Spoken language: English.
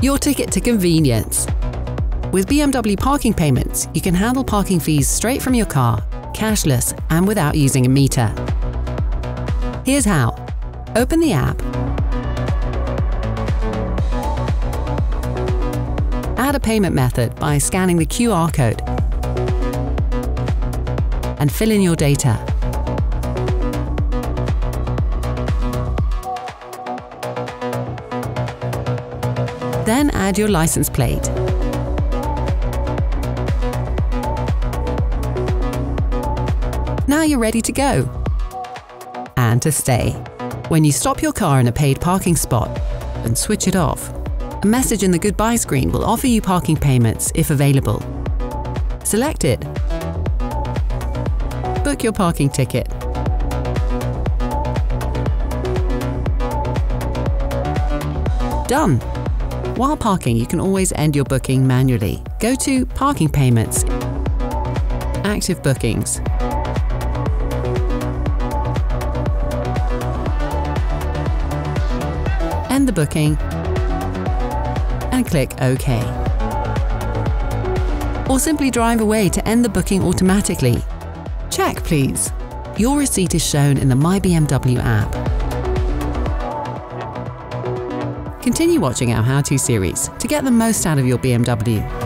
Your ticket to convenience. With BMW parking payments, you can handle parking fees straight from your car, cashless and without using a meter. Here's how. Open the app, add a payment method by scanning the QR code, and fill in your data. Then add your license plate. Now you're ready to go and to stay. When you stop your car in a paid parking spot and switch it off, a message in the goodbye screen will offer you parking payments if available. Select it. Book your parking ticket. Done! While parking, you can always end your booking manually. Go to Parking Payments, Active Bookings. End the booking and click OK. Or simply drive away to end the booking automatically. Check, please. Your receipt is shown in the My BMW app. Continue watching our how-to series to get the most out of your BMW.